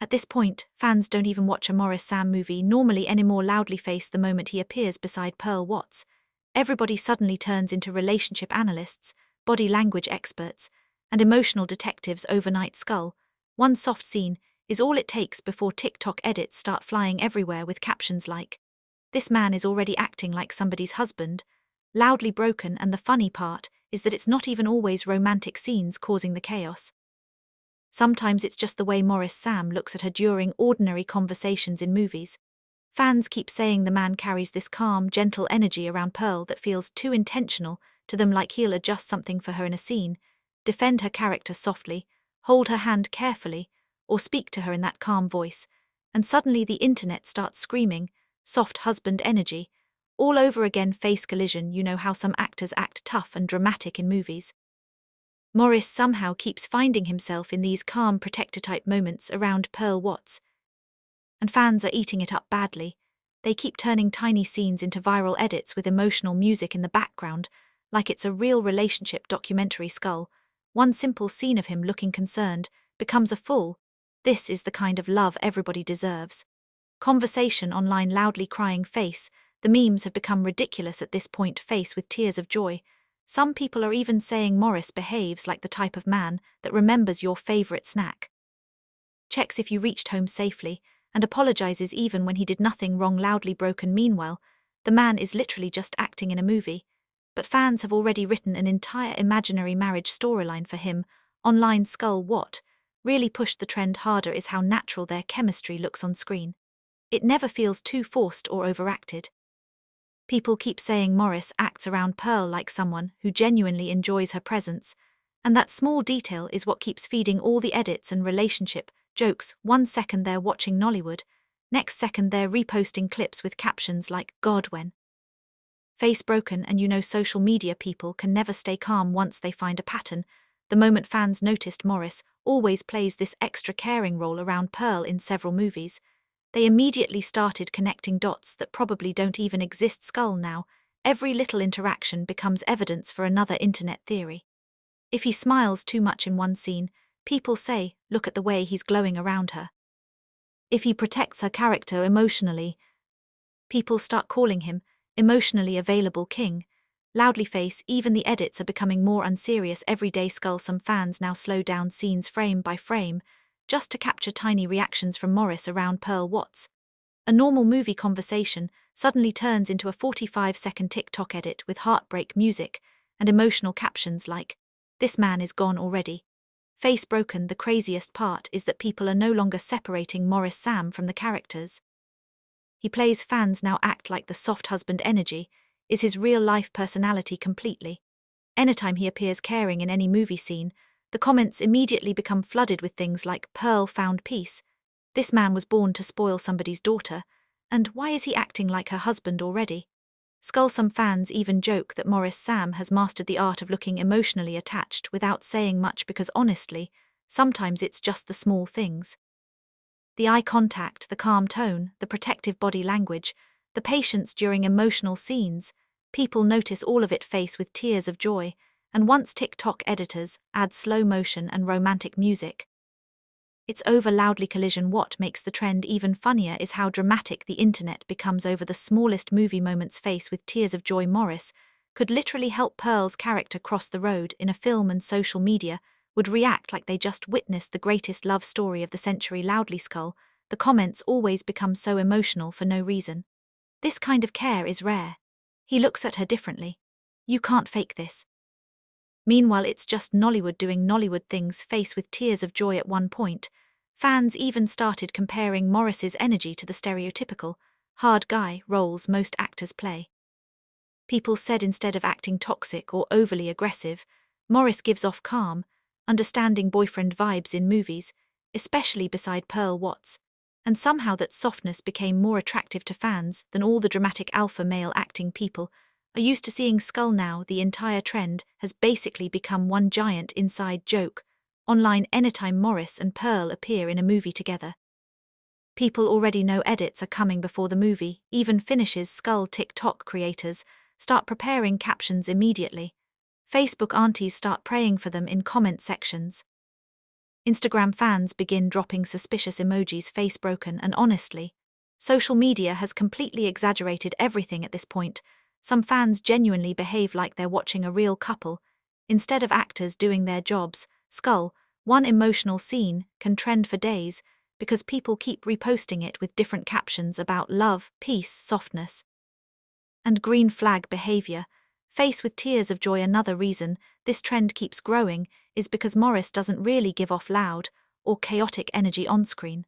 At this point, fans don't even watch a Maurice Sam movie normally anymore. Loudly face the moment he appears beside Pearl Watts. Everybody suddenly turns into relationship analysts, body language experts, and emotional detectives overnight. Skull. One soft scene is all it takes before TikTok edits start flying everywhere with captions like, "This man is already acting like somebody's husband," loudly broken, and the funny part is that it's not even always romantic scenes causing the chaos. Sometimes it's just the way Maurice Sam looks at her during ordinary conversations in movies. Fans keep saying the man carries this calm, gentle energy around Pearl that feels too intentional to them, like he'll adjust something for her in a scene, defend her character softly, hold her hand carefully, or speak to her in that calm voice, and suddenly the internet starts screaming, "Soft husband energy," all over again. Face collision. You know how some actors act tough and dramatic in movies? Maurice somehow keeps finding himself in these calm protector-type moments around Pearl Watts. And fans are eating it up badly. They keep turning tiny scenes into viral edits with emotional music in the background, like it's a real relationship documentary. Skull. One simple scene of him looking concerned becomes a full, "This is the kind of love everybody deserves" conversation online. Loudly crying face. The memes have become ridiculous at this point. Face with tears of joy. Some people are even saying Maurice behaves like the type of man that remembers your favorite snack, checks if you reached home safely, and apologizes even when he did nothing wrong. Loudly broken. Meanwhile, the man is literally just acting in a movie, but fans have already written an entire imaginary marriage storyline for him online. Skull. What really pushed the trend harder is how natural their chemistry looks on screen. It never feels too forced or overacted. People keep saying Maurice acts around Pearl like someone who genuinely enjoys her presence, and that small detail is what keeps feeding all the edits and relationship jokes. One second they're watching Nollywood, next second they're reposting clips with captions like, "God when." Face broken. And you know social media people can never stay calm once they find a pattern. The moment fans noticed Maurice always plays this extra caring role around Pearl in several movies, they immediately started connecting dots that probably don't even exist. Skull. Now, every little interaction becomes evidence for another internet theory. If he smiles too much in one scene, people say, "Look at the way he's glowing around her." If he protects her character emotionally, people start calling him emotionally available king. Loudly face. Even the edits are becoming more unserious every day. Skull. Some fans now slow down scenes frame by frame just to capture tiny reactions from Maurice around Pearl Watts. A normal movie conversation suddenly turns into a 45-second TikTok edit with heartbreak music and emotional captions like, "This man is gone already." Face broken. The craziest part is that people are no longer separating Maurice Sam from the characters he plays. Fans now act like the soft husband energy is his real-life personality completely. Anytime he appears caring in any movie scene, the comments immediately become flooded with things like, "Pearl found peace," "This man was born to spoil somebody's daughter," and "Why is he acting like her husband already?" Skull. Some fans even joke that Maurice Sam has mastered the art of looking emotionally attached without saying much, because honestly, sometimes it's just the small things. The eye contact, the calm tone, the protective body language, the patience during emotional scenes. People notice all of it. Face with tears of joy. And once TikTok editors add slow motion and romantic music, it's over. Loudly collision. What makes the trend even funnier is how dramatic the internet becomes over the smallest movie moments. Face with tears of joy. Maurice could literally help Pearl's character cross the road in a film, and social media would react like they just witnessed the greatest love story of the century. Loudly Skull. The comments always become so emotional for no reason. "This kind of care is rare. He looks at her differently. You can't fake this." Meanwhile, it's just Nollywood doing Nollywood things. Face with tears of joy. At one point, fans even started comparing Maurice's energy to the stereotypical hard guy roles most actors play. People said instead of acting toxic or overly aggressive, Maurice gives off calm, understanding boyfriend vibes in movies, especially beside Pearl Watts, and somehow that softness became more attractive to fans than all the dramatic alpha male acting people are used to seeing. Skull. Now, the entire trend has basically become one giant inside joke online. Anytime Maurice and Pearl appear in a movie together, people already know edits are coming before the movie even finishes. Skull. TikTok creators start preparing captions immediately. Facebook aunties start praying for them in comment sections. Instagram fans begin dropping suspicious emojis face broken, and honestly, social media has completely exaggerated everything at this point. Some fans genuinely behave like they're watching a real couple, instead of actors doing their jobs. Skull, one emotional scene, can trend for days because people keep reposting it with different captions about love, peace, softness, and green flag behavior. Face with tears of joy. Another reason this trend keeps growing is because Maurice doesn't really give off loud or chaotic energy on screen.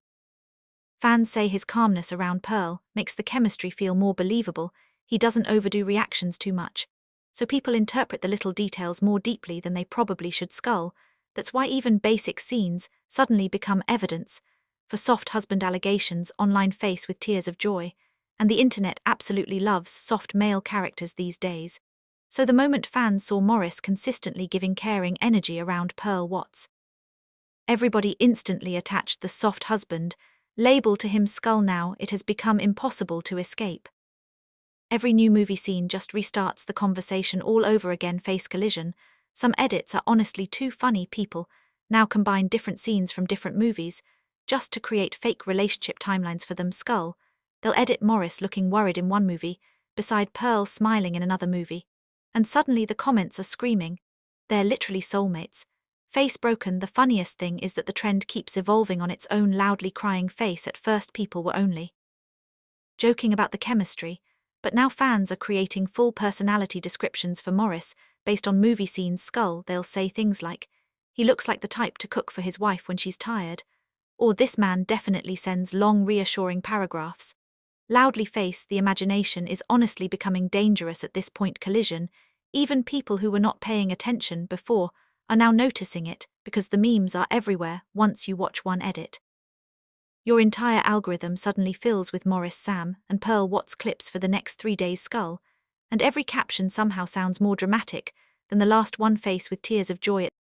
Fans say his calmness around Pearl makes the chemistry feel more believable. He doesn't overdo reactions too much, so people interpret the little details more deeply than they probably should. Skull, that's why even basic scenes suddenly become evidence for soft husband allegations. Online face with tears of joy, and the internet absolutely loves soft male characters these days. So the moment fans saw Maurice consistently giving caring energy around Pearl Watts, everybody instantly attached the soft husband label to him. Skull, now it has become impossible to escape. Every new movie scene just restarts the conversation all over again. Face collision. Some edits are honestly too funny. People now combine different scenes from different movies just to create fake relationship timelines for them. Skull, they'll edit Maurice looking worried in one movie, beside Pearl smiling in another movie, and suddenly the comments are screaming they're literally soulmates. Face broken. The funniest thing is that the trend keeps evolving on its own. Loudly crying face. At first people were only joking about the chemistry, but now fans are creating full personality descriptions for Maurice based on movie scenes. Skull, they'll say things like, he looks like the type to cook for his wife when she's tired, or this man definitely sends long reassuring paragraphs. Loudly face. The imagination is honestly becoming dangerous at this point. Collision. Even people who were not paying attention before are now noticing it because the memes are everywhere. Once you watch one edit, your entire algorithm suddenly fills with Maurice, Sam, and Pearl Watts clips for the next 3 days. Skull, and every caption somehow sounds more dramatic than the last one. Face with tears of joy.